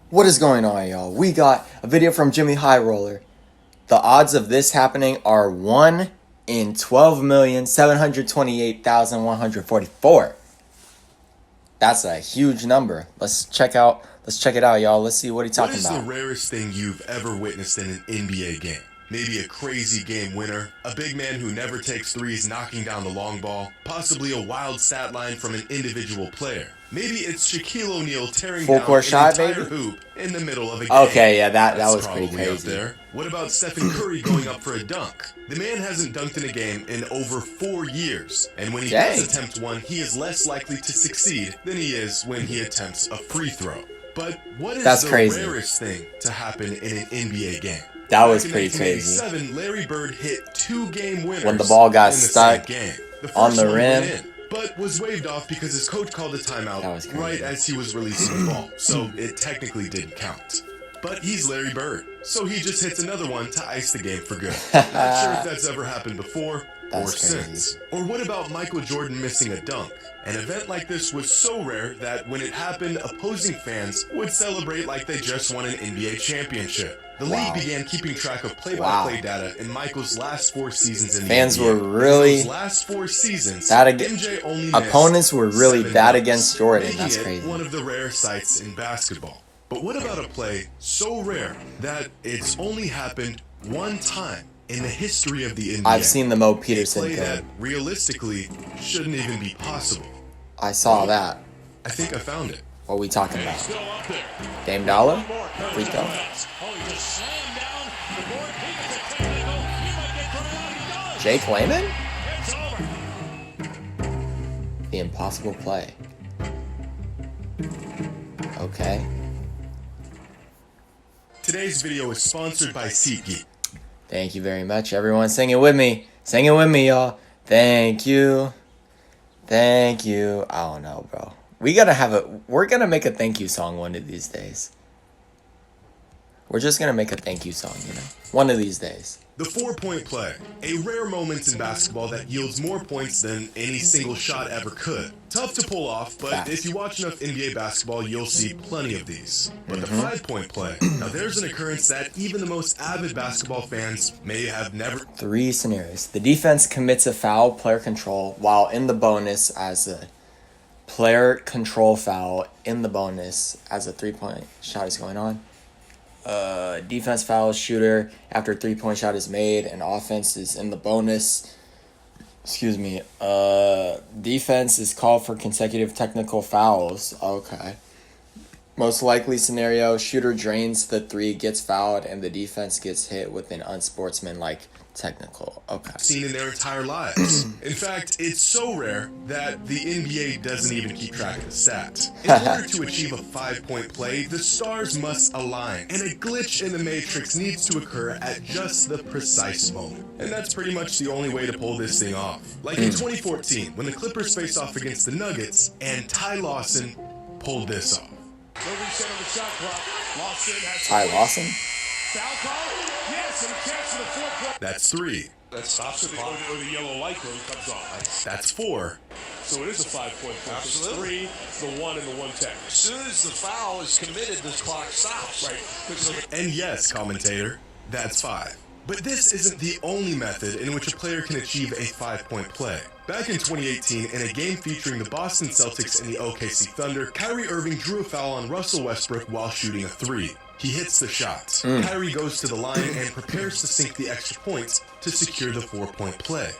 What is going on, y'all? We got a video from Jimmy High Roller. The odds of this happening are 1 in 12,728,144. That's a huge number. Let's check it out, y'all. Let's see what he's talking about. What is the rarest thing you've ever witnessed in an NBA game? Maybe a crazy game winner, a big man who never takes threes knocking down the long ball, possibly a wild stat line from an individual player. Maybe it's Shaquille O'Neal tearing down an entire hoop in the middle of a game. Okay, yeah, that was pretty crazy. Up there. What about Stephen Curry going up for a dunk? The man hasn't dunked in a game in over 4 years, and when he does attempt one, he is less likely to succeed than he is when he attempts a free throw. But what is the rarest thing to happen in an NBA game? That was pretty crazy. In 1987, Larry Bird hit 2 game winners when the ball got in the stuck game. on the rim, but was waved off because his coach called a timeout right as he was releasing the ball, so it technically didn't count. But he's Larry Bird, so he just hits another one to ice the game for good. Not sure if that's ever happened before or since. Or what about Michael Jordan missing a dunk? An event like this was so rare that when it happened, opposing fans would celebrate like they just won an NBA championship. The league began keeping track of play-by-play data in Michael's last 4 seasons in the fans NBA. were really last 4 seasons, MJ only opponents were really bad against Jordan. That's crazy. One of the rare sights in basketball. But what about a play so rare that it's only happened one time in the history of the NBA? I've seen the Mo Peterson play that realistically shouldn't even be possible. I saw that. I think I found it. What are we talking about? Dame Dollar? Free throw? Jake Layman? The impossible play. Okay. Today's video is sponsored by SeatGeek. Thank you very much, everyone. Sing it with me. Sing it with me, y'all. Thank you. Thank you. I don't know, bro. We're gonna make a thank you song one of these days. We're just gonna make a thank you song, one of these days. The 4-point play, a rare moment in basketball that yields more points than any single shot ever could. Tough to pull off, but if you watch enough NBA basketball, you'll see plenty of these. But the 5-point play, now there's an occurrence that even the most avid basketball fans may have never. 3 scenarios. The defense commits a foul, player control, while in the bonus as a player control foul in the bonus as a 3-point shot is going on. Defense fouls shooter after 3-point shot is made, and offense is in the bonus. Defense is called for consecutive technical fouls. Okay. Most likely scenario, shooter drains the 3, gets fouled, and the defense gets hit with an unsportsmanlike technical. Okay. Seen in their entire lives. In fact, it's so rare that the NBA doesn't even keep track of the stats. In order to achieve a 5-point play, the stars must align, and a glitch in the matrix needs to occur at just the precise moment. And that's pretty much the only way to pull this thing off. Like in 2014, when the Clippers faced off against the Nuggets, and Ty Lawson pulled this off. Ty Lawson? That's 3. That stops the clock. Or the yellow light when it comes on. That's 4. So it is a 5-point play. Absolutely. 3, the 1, and the 1-10. As soon as the foul is committed, the clock stops. Right. And yes, commentator, that's 5. But this isn't the only method in which a player can achieve a 5-point play. Back in 2018, in a game featuring the Boston Celtics and the OKC Thunder, Kyrie Irving drew a foul on Russell Westbrook while shooting a 3. He hits the shot. Kyrie goes to the line and prepares to sink the extra points to secure the 4-point play.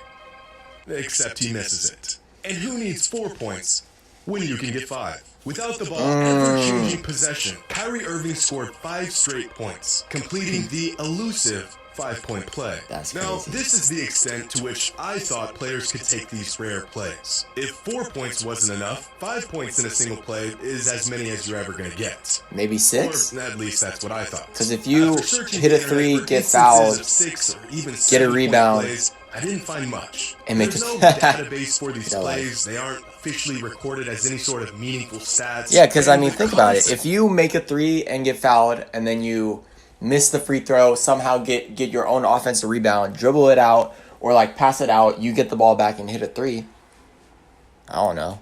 Except he misses it. And who needs 4 points when you can get 5? Without the ball ever changing possession, Kyrie Irving scored 5 straight points, completing the elusive 5-point play. Now, this is the extent to which I thought players could take these rare plays. If 4 points wasn't enough, 5 points in a single play is as many as you're ever going to get. Maybe 6? Or at least that's what I thought. Because if you hit a 3, get fouled, get a rebound, plays, I didn't find much. And make There's no database for these plays. They aren't officially recorded as any sort of meaningful stats. Yeah, because I mean, think about it. If you make a 3 and get fouled, and then you miss the free throw, somehow get your own offensive rebound, dribble it out, or like pass it out, you get the ball back and hit a 3. I don't know.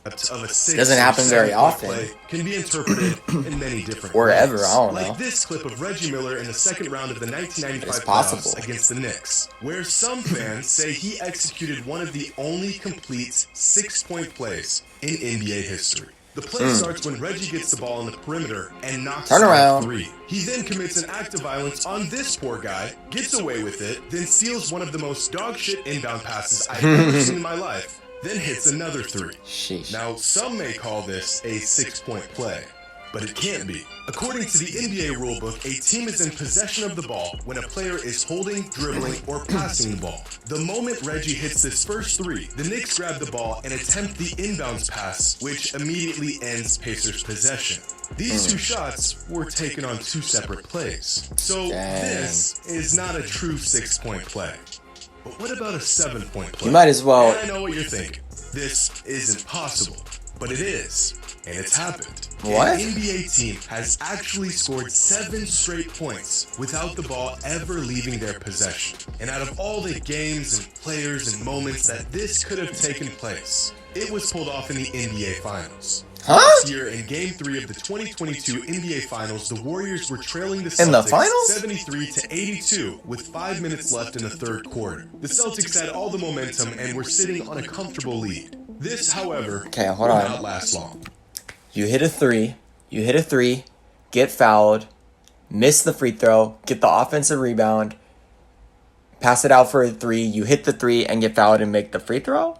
of a 6 Doesn't or happen very 7 often. play can be interpreted in many different Or ways. ever, I don't know. Like this clip of Reggie Miller in the second round of the 1995 It's possible. playoffs against the Knicks, where some fans say he executed one of the only complete 6-point plays in NBA history. The play starts when Reggie gets the ball on the perimeter and knocks Turn down around. 3. He then commits an act of violence on this poor guy, gets away with it, then steals one of the most dogshit inbound passes I've ever seen in my life, then hits another 3. Sheesh. Now, some may call this a 6-point play, but it can't be. According to the NBA rulebook, a team is in possession of the ball when a player is holding, dribbling, or passing the ball. The moment Reggie hits this first 3, the Knicks grab the ball and attempt the inbounds pass, which immediately ends Pacers' possession. These 2 shots were taken on 2 separate plays. So this is not a true 6-point play. But what about a 7-point play? You might as well. And I know what you're thinking. This isn't possible, but it is, and it's happened. What? An NBA team has actually scored 7 straight points without the ball ever leaving their possession. And out of all the games and players and moments that this could have taken place, it was pulled off in the NBA Finals. Huh? Last year, in Game 3 of the 2022 NBA Finals, the Warriors were trailing the Celtics In the finals? 73-82 with 5 minutes left in the third quarter. The Celtics had all the momentum and were sitting on a comfortable lead. This, however, Okay, hold will on. not last long. You hit a 3, get fouled, miss the free throw, get the offensive rebound, pass it out for a 3, you hit the 3 and get fouled and make the free throw?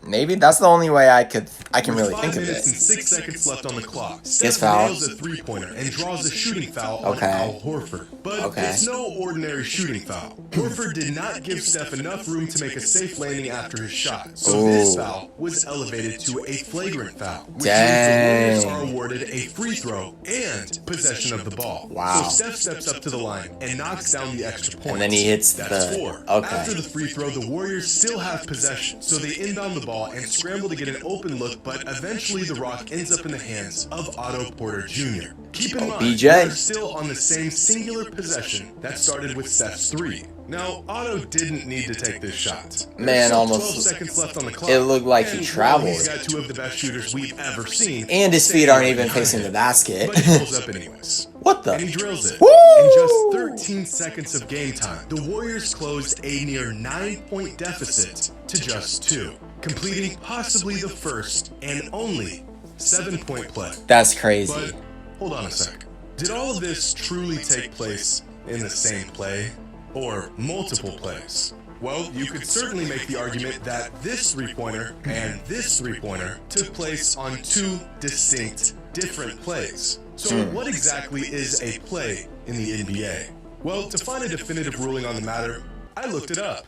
Maybe that's the only way I can really think of With 5 minutes it. and 6 seconds left on the clock, Gets Steph fouled. nails a three-pointer and draws a shooting foul on Okay. Al Horford. But Okay. it's no ordinary shooting foul. Horford did not give Steph enough room to make a safe landing after his shot. So this Ooh. foul was elevated to a flagrant foul, which Dang. means the Warriors are awarded a free throw and possession of the ball. Wow. So Steph steps up to the line and knocks down the extra point. then he hits That's the- 4. okay. After the free throw, the Warriors still have possession, so they inbound the ball and scramble to get an open look, but eventually the rock ends up in the hands of Otto Porter Jr. Keep in mind, BJ. we're still on the same singular possession that started with Steph's 3. Now, Otto didn't need to take this shot. Man, There's still almost- 12 seconds left on the clock. it looked like he And, traveled. well, he's got 2 of the best shooters we've ever seen. And his feet aren't even facing the basket. But he pulls up anyways. What the? And he drills it. Woo! In just 13 seconds of game time, the Warriors closed a near 9-point deficit to just 2, completing possibly the first and only 7-point play. That's crazy. But hold on a sec. Did all of this truly take place in the same play or multiple plays? Well, you could certainly make the argument that this 3-pointer and this 3-pointer took place on 2 distinct, different plays. So what exactly is a play in the NBA? Well, to find a definitive ruling on the matter, I looked it up.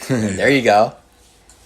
There you go.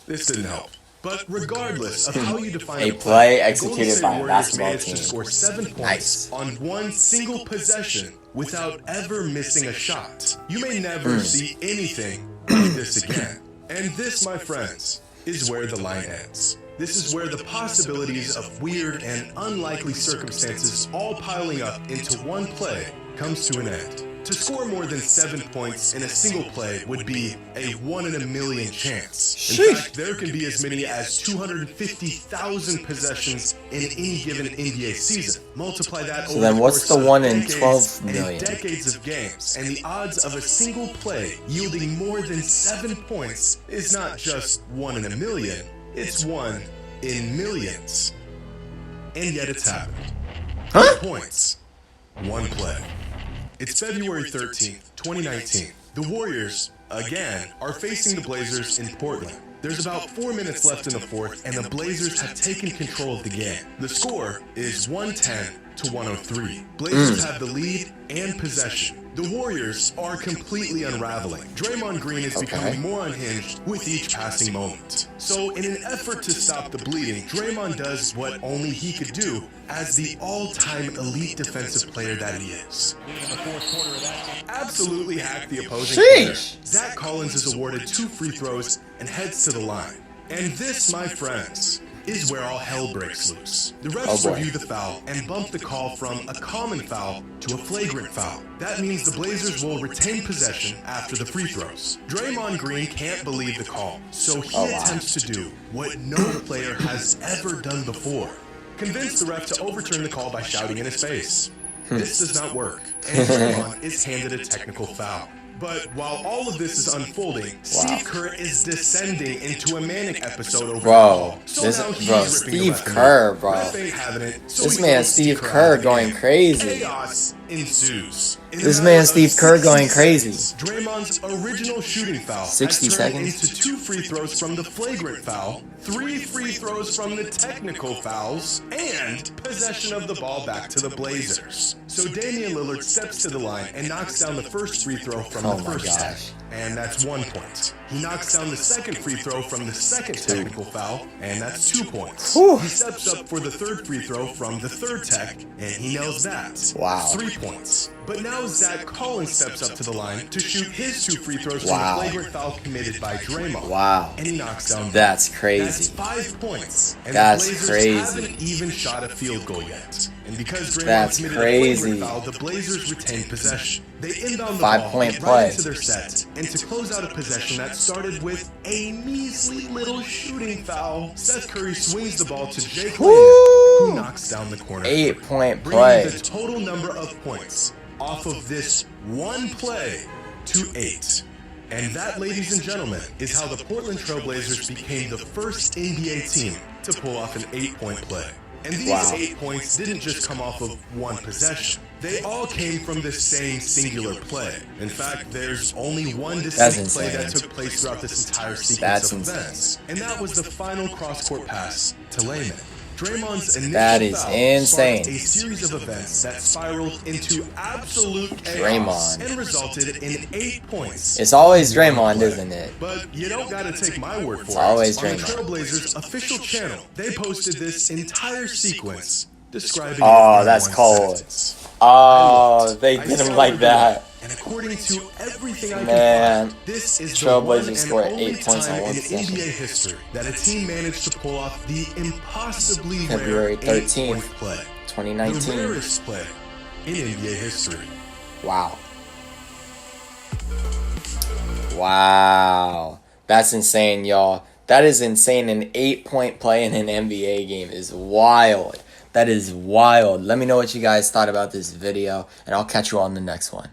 This didn't help. But regardless of how you define A play executed Golden State by a Warriors basketball managed team. to score 7 points Nice. on one single possession without ever missing a shot. You may never see anything like this again. And this, my friends, is where the line ends. This is where the possibilities of weird and unlikely circumstances all piling up into one play comes to an end. To score more than 7 points in a single play would be a 1 in a million chance. In Sheesh. fact, there can be as many as 250,000 possessions in any given NBA season. Multiply that over then what's course the of 1 in decades 12 and million? decades of games, and the odds of a single play yielding more than 7 points is not just 1 in a million, it's 1 in millions. And yet it's happened. Huh? Points. 1 play. It's February 13th, 2019. The Warriors, again, are facing the Blazers in Portland. There's about 4 minutes left in the fourth, and the Blazers have taken control of the game. The score is 110 to 103. Blazers have the lead and possession. The Warriors are completely unraveling. Draymond Green is becoming more unhinged with each passing moment. So in an effort to stop the bleeding, Draymond does what only he could do as the all-time elite defensive player that he is. Absolutely hack the opposing player. Sheesh. Zach Collins is awarded 2 free throws and heads to the line. And this, my friends, is where all hell breaks loose. The Oh, refs boy. review the foul and bump the call from a common foul to a flagrant foul. That means the Blazers will retain possession after the free throws. Draymond Green can't believe the call, so he Oh, wow. attempts to do what no player has ever done before. Convince the ref to overturn the call by shouting in his face. This does not work, and Draymond is handed a technical foul. But while all of this is unfolding, Steve Kerr is descending into a manic episode over the Bro, call. So this now he's bro, ripping the Steve left and Kerr, right. bro. Ref ain't having it, so This he man, throws Steve Kerr Kerr, out of the going game. crazy. Chaos ensues. In This a man, matter of Steve Kerr, 60 going crazy. seconds, Draymond's original shooting foul 60 has turned seconds? into 2 free throws from the flagrant foul, 3 free throws from the technical fouls, and possession of the ball back to the Blazers. So Damian Lillard steps to the line and knocks down the first free throw from Oh the my first gosh. tech, and that's 1 point. He knocks down the second free throw from the second technical foul, and that's 2 points. Whew. He steps up for the third free throw from the third tech, and he nails that. Wow. 3 points. But now Zach Collins steps up to the line to shoot his 2 free throws Wow. from the flagrant foul committed by Draymond. Wow. And he knocks down That's That's crazy. 5 points. And That's the Blazers crazy. haven't even shot a field goal yet. And because Draymond That's committed crazy. a flagrant foul, the Blazers retain possession. They inbound the 5-point ball right play. into their set. And to close out a possession that started with a measly little shooting foul, Seth Curry swings the ball to Jake Woo! Layman, who knocks down the corner. 8-point Bringing play. the total number of points off of this one play to 8. And that, ladies and gentlemen, is how the Portland Trailblazers became the first NBA team to pull off an 8-point play. And these Wow. 8 points didn't just come off of one possession. They all came from the same singular play. In fact, there's only one That's distinct play insane. that took place throughout this entire sequence That's of insane. events. And that was the final cross-court pass to Layman. Draymond's initial That is foul insane. sparked a series of events that spiraled into absolute chaos Draymond. and resulted in 8 points. It's always Draymond, isn't it? But you don't gotta take my word for it. always On the Draymond. Trailblazers official channel, they posted this entire sequence describing it Oh, in that's one cold. sentence. Oh, they I did him scoured like the that. web, and according to everything I Man. can find, this is the Trailblazers one and scored only 8 points time on one in possession. NBA history that a team managed to pull off the impossibly February rare 13th, 8-point play. The 2019. rarest play in NBA history. Wow. Wow. That's insane, y'all. That is insane. An 8-point play in an NBA game is wild. That is wild. Let me know what you guys thought about this video, and I'll catch you on the next one.